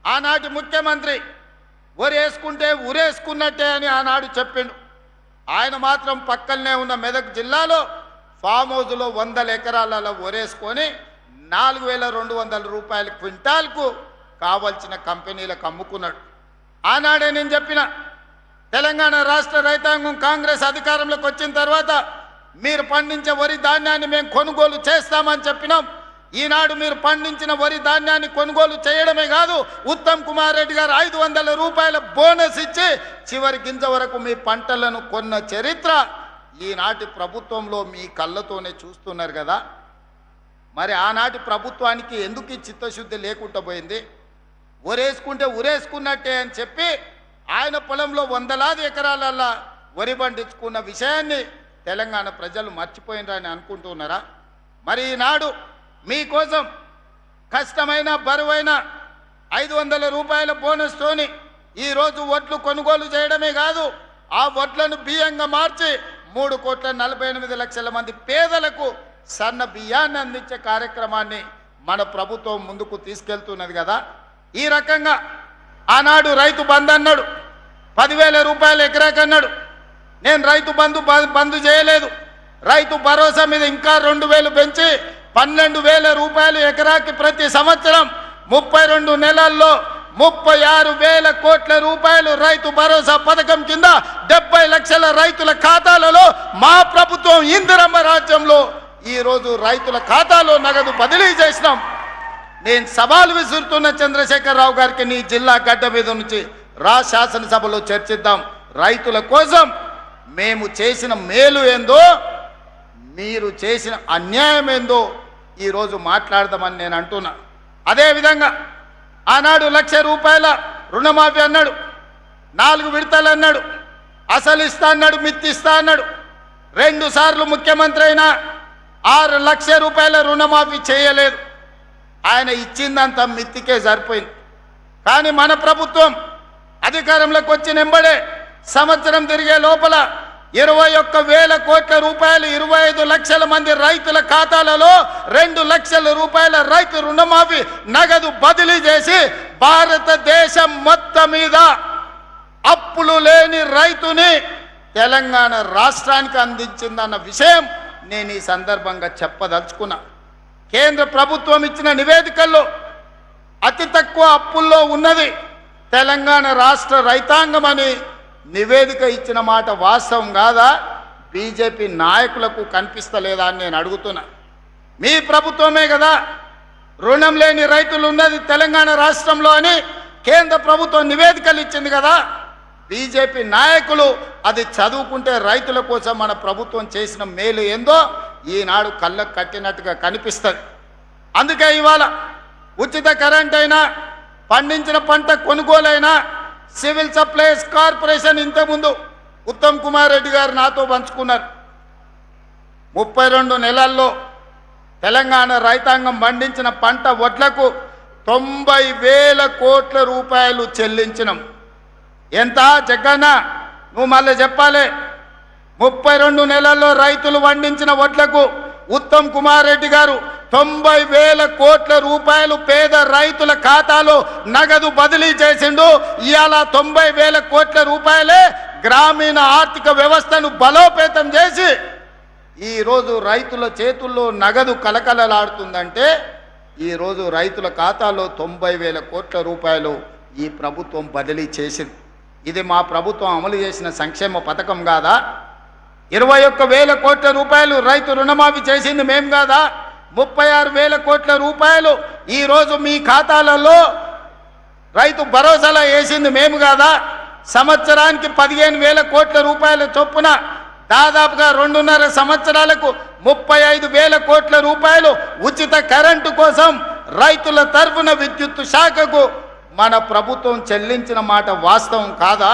ఆనాటి ముఖ్యమంత్రి ఒరేసుకుంటే ఉరేసుకున్నట్టే అని ఆనాడు చెప్పిండు. ఆయన మాత్రం పక్కనే ఉన్న మెదక్ జిల్లాలో ఫామ్ హౌస్లో 100 ఎకరాలలో ఒరేసుకొని 4200 రూపాయల క్వింటాల్కు కావాల్సిన కంపెనీలకు అమ్ముకున్నాడు. ఆనాడే నేను చెప్పిన తెలంగాణ రాష్ట్ర రైతాంగం కాంగ్రెస్ అధికారంలోకి వచ్చిన తర్వాత మీరు పండించే వరి ధాన్యాన్ని మేము కొనుగోలు చేస్తామని చెప్పినాం. ఈనాడు మీరు పండించిన వరి ధాన్యాన్ని కొనుగోలు చేయడమే కాదు, ఉత్తమ్ కుమార్ రెడ్డి గారు 500 రూపాయల బోనస్ ఇచ్చి చివరి గింజ వరకు మీ పంటలను కొన్న చరిత్ర ఈనాటి ప్రభుత్వంలో మీ కళ్ళతోనే చూస్తున్నారు కదా. మరి ఆనాటి ప్రభుత్వానికి ఎందుకు ఈ చిత్తశుద్ధి లేకుండా పోయింది? ఒరేసుకుంటే ఉరేసుకున్నట్టే అని చెప్పి ఆయన పొలంలో 100 ఎకరాలల్లా వరి పండించుకున్న విషయాన్ని తెలంగాణ ప్రజలు మర్చిపోయినారని అనుకుంటున్నారా? మరి ఈనాడు మీకోసం కష్టమైన బరువైన 500 రూపాయల బోనస్తోని ఈరోజు వడ్లు కొనుగోలు చేయడమే కాదు, ఆ వడ్లను బియ్యంగా మార్చి 3,48,00,000 మంది పేదలకు సన్న బియ్యాన్ని అందించే కార్యక్రమాన్ని మన ప్రభుత్వం ముందుకు తీసుకెళ్తున్నది కదా. ఈ రకంగా ఆనాడు రైతు బంధు అన్నాడు, 10,000 రూపాయలు ఎకరాకన్నాడు. నేను రైతు బంధు చేయలేదు, రైతు భరోసా మీద ఇంకా 2,000 పెంచి 12,000 రూపాయలు ఎకరాకి ప్రతి సంవత్సరం 32 నెలల్లో 36,000 కోట్ల రూపాయలు రైతు భరోసా పథకం కింద 70 లక్షల రైతుల ఖాతాలలో మా ప్రభుత్వం ఇందిరమ్మ రాజ్యంలో ఈరోజు రైతుల ఖాతాలో నగదు బదిలీ చేసినాం. నేను సవాలు విసురుతున్న చంద్రశేఖరరావు గారికి, నీ జిల్లా గడ్డ మీద నుంచి రా, శాసనసభలో చర్చిద్దాం. రైతుల కోసం మేము చేసిన మేలు ఏందో, మీరు చేసిన అన్యాయం ఏందో ఈరోజు మాట్లాడదామని నేను అంటున్నా. అదేవిధంగా ఆనాడు 1,00,000 రూపాయల రుణమాఫీ అన్నాడు, 4 విడతలు అన్నాడు, అసలు ఇస్తా అన్నాడు, మిత్తిస్తా అన్నాడు. 2 సార్లు ముఖ్యమంత్రి అయినా 6 లక్షల రూపాయల రుణమాఫీ చేయలేదు. ఆయన ఇచ్చిందంతా మిత్తికే సరిపోయింది. కానీ మన ప్రభుత్వం అధికారంలోకి వచ్చిన వెంబడే సంవత్సరం తిరిగే లోపల 21,000 కోట్ల రూపాయలు 25 లక్షల మంది రైతుల ఖాతాలలో 2 లక్షల రూపాయల రైతు రుణమాఫీ నగదు బదిలీ చేసి భారతదేశం మొత్తం మీద అప్పులు లేని రైతుని తెలంగాణ రాష్ట్రానికి అందించిందన్న విషయం నేను ఈ సందర్భంగా చెప్పదలుచుకున్నా. కేంద్ర ప్రభుత్వం ఇచ్చిన నివేదికల్లో అతి తక్కువ అప్పుల్లో ఉన్నది తెలంగాణ రాష్ట్ర రైతాంగం అని నివేదిక ఇచ్చిన మాట వాస్తవం కాదా? బీజేపీ నాయకులకు కనిపిస్తలేదా అని నేను అడుగుతున్నా. మీ ప్రభుత్వమే కదా రుణం లేని రైతులు ఉన్నది తెలంగాణ రాష్ట్రంలో అని కేంద్ర ప్రభుత్వం నివేదికలు ఇచ్చింది కదా. బీజేపీ నాయకులు అది చదువుకుంటే రైతుల కోసం మన ప్రభుత్వం చేసిన మేలు ఏందో ఈనాడు కళ్ళకు కట్టినట్టుగా కనిపిస్తుంది. అందుకే ఇవాళ ఉచిత కరెంట్ అయినా, పండించిన పంట కొనుగోలైనా, సివిల్ సప్లైస్ కార్పొరేషన్ ఇంతకుముందు ఉత్తమ్ కుమార్ రెడ్డి గారు నాతో పంచుకున్నారు. 32 నెలల్లో తెలంగాణ రైతాంగం పండించిన పంట వడ్లకు 90,000 కోట్ల రూపాయలు చెల్లించినాం. ఎంత జగన్న, నువ్వు మళ్ళీ చెప్పాలి. 32 నెలల్లో రైతులు పండించిన వడ్లకు ఉత్తమ్ కుమార్ రెడ్డి గారు 90,000 కోట్ల రూపాయలు పేద రైతుల ఖాతాలో నగదు బదిలీ చేసిండు. ఇవాళ 90,000 కోట్ల రూపాయలే గ్రామీణ ఆర్థిక వ్యవస్థను బలోపేతం చేసి ఈరోజు రైతుల చేతుల్లో నగదు కలకలలాడుతుందంటే ఈరోజు రైతుల ఖాతాలో 90,000 కోట్ల రూపాయలు ఈ ప్రభుత్వం బదిలీ చేసింది. ఇది మా ప్రభుత్వం అమలు చేసిన సంక్షేమ పథకం కాదా? 21,000 కోట్ల రూపాయలు రైతు రుణమాఫీ చేసింది మేం కాదా? 36,000 కోట్ల రూపాయలు ఈరోజు మీ ఖాతాలలో రైతు భరోసాలో వేసింది మేము కాదా? సంవత్సరానికి 15,000 కోట్ల రూపాయల చొప్పున దాదాపుగా 2.5 సంవత్సరాలకు 35,000 కోట్ల రూపాయలు ఉచిత కరెంటు కోసం రైతుల తరఫున విద్యుత్ శాఖకు మన ప్రభుత్వం చెల్లించిన మాట వాస్తవం కాదా?